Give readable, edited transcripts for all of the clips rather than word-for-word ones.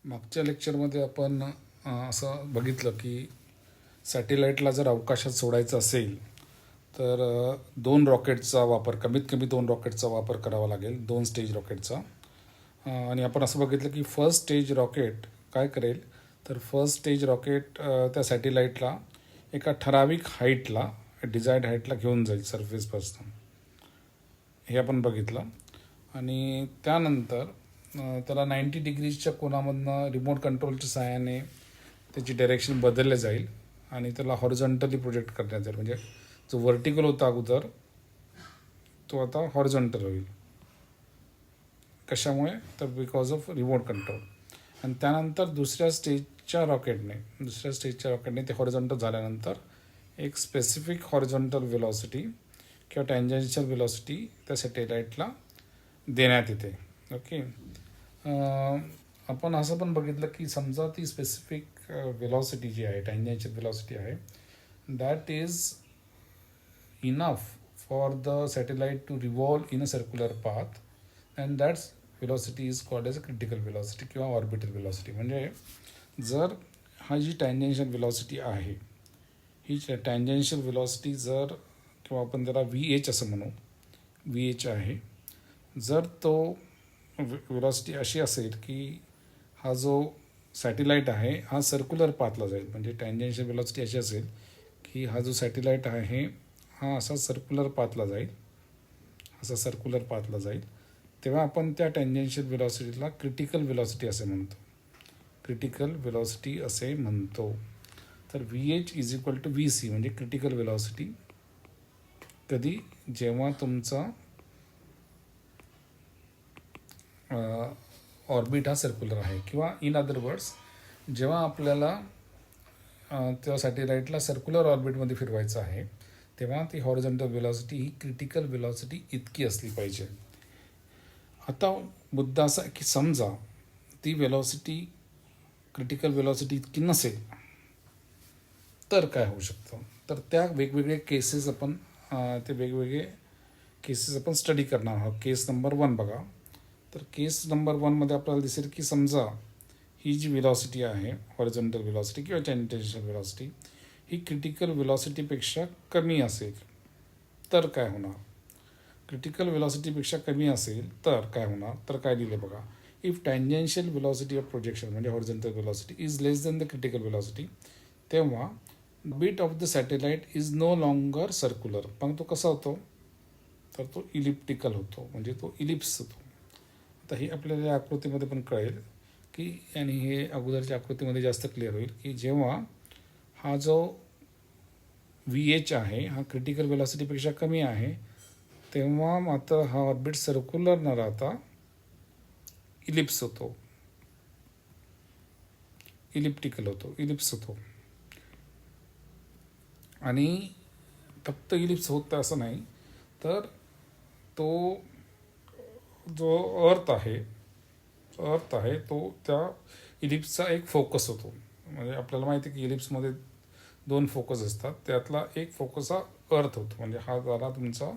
मागच्या लेक्चरमध्ये आपण असं बघितलं की सॅटेलाईटला जर अवकाशात सोडायचं असेल तर दोन रॉकेटचा वापर, कमीत कमी दोन रॉकेटचा वापर करावा लागेल, दोन स्टेज रॉकेटचा. आणि आपण असं बघितलं की फर्स्ट स्टेज रॉकेट काय करेल, तर फर्स्ट स्टेज रॉकेट त्या सॅटेलाईटला एका ठराविक हाईटला, डिझायर्ड हाईटला घेऊन जाईल सरफेसपासून, हे आपण बघितलं. आणि त्यानंतर त्याला 90 डिग्रीजच्या कोनामधनं रिमोट कंट्रोलच्या सहाय्याने त्याची डायरेक्शन बदलले जाईल आणि त्याला हॉरिझॉन्टली प्रोजेक्ट करण्यात जाईल. म्हणजे जो व्हर्टिकल होता अगोदर तो आता हॉरिझॉन्टल होईल. कशामुळे, तर बिकॉज ऑफ रिमोट कंट्रोल. आणि त्यानंतर दुसऱ्या स्टेजच्या रॉकेटने ते हॉरिझॉन्टल झाल्यानंतर एक स्पेसिफिक हॉरिझॉन्टल व्हेलॉसिटी किंवा टँजेन्शियल व्हेलॉसिटी त्या सॅटेलाईटला देण्यात येते. ओके. आपण असं पण बघितलं की समजा ती स्पेसिफिक व्हेलॉसिटी जी आहे, टँजेन्शियल व्हेलॉसिटी आहे, that is enough for the satellite to revolve in a circular path and that's velocity is called as a critical velocity किंवा ऑर्बिटल व्हेलॉसिटी. म्हणजे जर हा जी टँजेन्शियल व्हेलॉसिटी आहे, ही टँजेन्शियल व्हेलॉसिटी जर, किंवा आपण त्याला VH असं म्हणू, VH आहे, जर तो व्हेलॉसिटी अशी असेल की हा जो सॅटेलाईट आहे हा सर्क्युलर पाथला जाईल, म्हणजे टँजेन्शियल व्हेलॉसिटी अशी असेल की हा जो सॅटेलाईट आहे हा असा सर्क्युलर पाथला जाईल, तेव्हा आपण त्या टँजेन्शियल व्हेलॉसिटीला क्रिटिकल व्हेलॉसिटी असे म्हणतो. तर VH is equal to VC म्हणजे क्रिटिकल व्हेलॉसिटी. कधी, जेव्हा तुमचा ऑर्बिट हा सर्क्युलर आहे, किंवा इन अदर वर्ड्स जेव्हा आपल्याला त्या सॅटेलाईटला सर्क्युलर ऑर्बिटमध्ये फिरवायचं आहे तेव्हा ती हॉरिझॉन्टल व्हेलॉसिटी ही क्रिटिकल व्हेलॉसिटी इतकी असली पाहिजे. आता मुद्दा असा की समजा ती व्हेलॉसिटी क्रिटिकल व्हेलॉसिटी इतकी नसेल तर काय होऊ शकतं, तर त्या वेगवेगळे केसेस आपण स्टडी करणार आहोत. केस नंबर 1 बघा. तर केस नंबर 1मध्ये आपल्याला दिसेल की समजा ही जी व्हेलॉसिटी आहे, हॉरिझॉन्टल व्हेलॉसिटी किंवा टँजेन्शियल व्हेलॉसिटी, ही क्रिटिकल व्हेलॉसिटीपेक्षा कमी असेल तर काय होणार. क्रिटिकल व्हेलॉसिटीपेक्षा कमी असेल तर काय होणार, तर काय दिले बघा. If tangential velocity of projection म्हणजे horizontal velocity is less than the critical velocity, तेव्हा orbit of the satellite is no longer circular. पण तो कसा होतो, तर तो इलिप्टिकल होतो, म्हणजे तो इलिप्स होतो. आता हे आपल्याला या आकृतीमध्ये पण कळेल की, आणि हे अगोदरच्या आकृतीमध्ये जास्त क्लिअर होईल की जेव्हा हा जो VH आहे हा क्रिटिकल व्हेलॉसिटीपेक्षा कमी आहे तेव्हा मात्र हा ऑर्बिट सर्क्युलर न राहता इलिप्स होतो, इलिप्स होतो. आणि फक्त इलिप्स होतं असं नाही, तर तो जो अर्थ आहे तो त्या इलिप्सचा एक फोकस होतो. म्हणजे आपल्याला माहिती आहे की इलिप्समध्ये 2 फोकस असतात, त्यातला एक फोकस हा अर्थ होतो. म्हणजे हा झाला तुमचा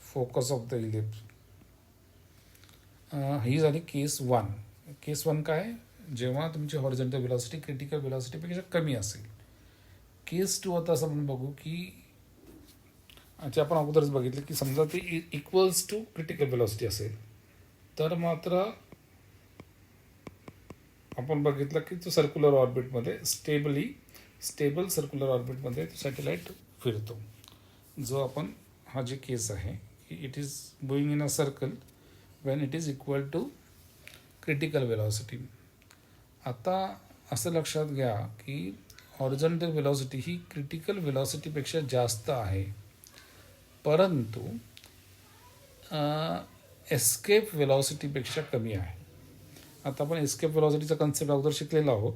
फोकस ऑफ द इलिप्स. ही झाली केस 1. केस 1 काय, जेव्हा तुमची हॉरिझॉन्टल व्हेलॉसिटी क्रिटिकल व्हेलॉसिटीपेक्षा कमी असेल. केस 2 आता असं आपण बघू की, अच्छा आपण अगोदरच बघितलं की समजा ती इक्वल्स टू क्रिटिकल व्हेलॉसिटी असेल तर मात्र आपण बघितलं की तो सर्क्युलर ऑर्बिटमध्ये स्टेबल सर्क्युलर ऑर्बिटमध्ये तो सॅटेलाईट फिरतो. जो आपण हा जी केस आहे, it is moving in a circle when it is equal to critical velocity. आता असं लक्षात घ्या की हॉरिझॉन्टल व्हेलॉसिटी ही क्रिटिकल व्हेलॉसिटीपेक्षा जास्त आहे, परंतु एस्केप व्हेलॉसिटीपेक्षा कमी आहे. आता आपण एस्केप व्हेलॉसिटीचा कन्सेप्ट अगोदर शिकलेला आहोत.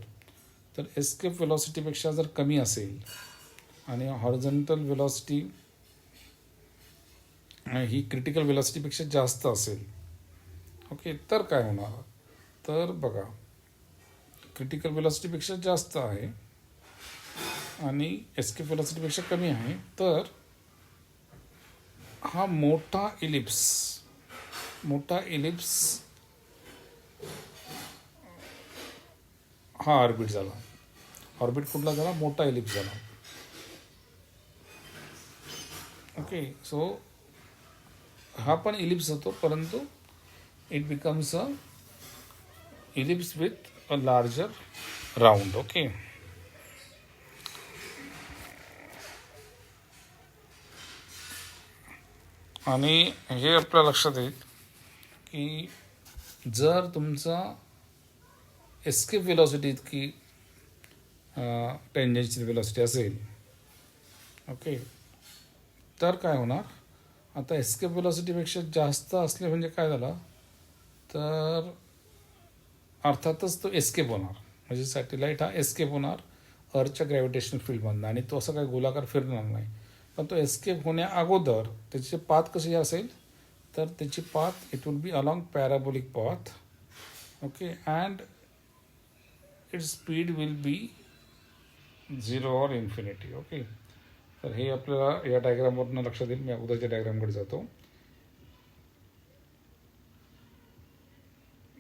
तर एस्केप व्हेलॉसिटीपेक्षा जर कमी असेल आणि हॉरिझॉन्टल व्हेलॉसिटी ही क्रिटिकल व्हेलॉसिटीपेक्षा जास्त असेल, ओके, तर काय होणार, तर बघा क्रिटिकल व्हेलॉसिटीपेक्षा जास्त आहे आणि एस्केप व्हेलॉसिटीपेक्षा कमी आहे, तर हा मोठा इलिप्स हा ऑर्बिट झाला. ऑर्बिट कुठला झाला? मोठा एलिप्स झाला. ओके, सो हा पण इलिप्स होतो, परंतु it becomes a ellipse with a larger round. Okay, आणि हे आपल्या लक्षात येईल की जर तुमचा एस्केप वेलॉसिटी इतकी टेंजेन्शियल वेलॉसिटी असेल, ओके, तर काय होणार? आता एस्केप वेलॉसिटीपेक्षा जास्त असले म्हणजे काय झालं, तर अर्थातच तो एस्केप होणार, म्हणजे सॅटेलाईट हा एस्केप होणार अर्थच्या ग्रॅव्हिटेशनल फील्डमधनं, आणि तो असं काही गोलाकार फिरणार नाही. पण तो एस्केप होण्या अगोदर त्याची पाथ कशी असेल, तर त्याची path it will be along parabolic path. Okay, and its speed will be 0 और इन्फिनिटी. ओके, तर हे आपल्याला या डायग्रामवरून लक्षात येईल. मी अगोदरच्या डायग्रामकडे जातो.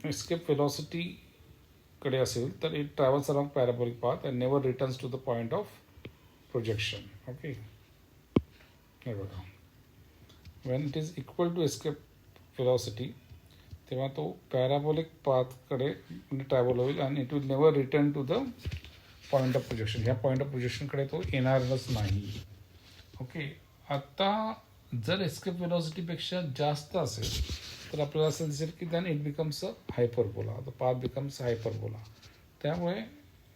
एस्केप वेलॉसिटी कडे असेल तर it travels along parabolic path and never returns to the point of projection. Okay, हे बघा, when it is equal to escape velocity तेव्हा तो पॅराबोलिक पाथकडे ट्रॅव्हल होईल आणि it will never return to the point of projection. ह्या point of प्रोजेक्शनकडे तो येणारच नाही. ओके, आता जर एस्केप वेलॉसिटीपेक्षा जास्त असेल तर आपल्याला असं दिसेल की than it becomes a hyperbola, the path becomes hyperbola. त्यामुळे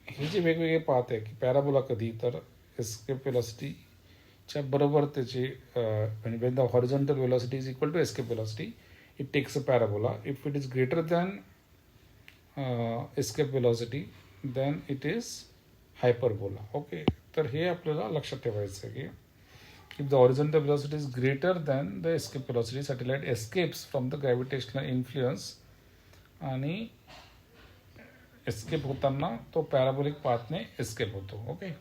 हे जे वेगवेगळे पाथ आहे की पॅराबोला कधी, तर एस्केप वेलॉसिटीच्या बरोबर त्याची म्हणजे when the horizontal velocity is equal to escape velocity it takes a parabola. If it is greater than escape velocity then it is hyperbola. Okay, तर हे आपल्याला लक्षात ठेवायचं आहे की if the horizontal velocity is greater than the escape velocity, satellite escapes from the gravitational influence आणि escape होताना तो पॅराबोलिक पाथने एस्केप होतो. ओके,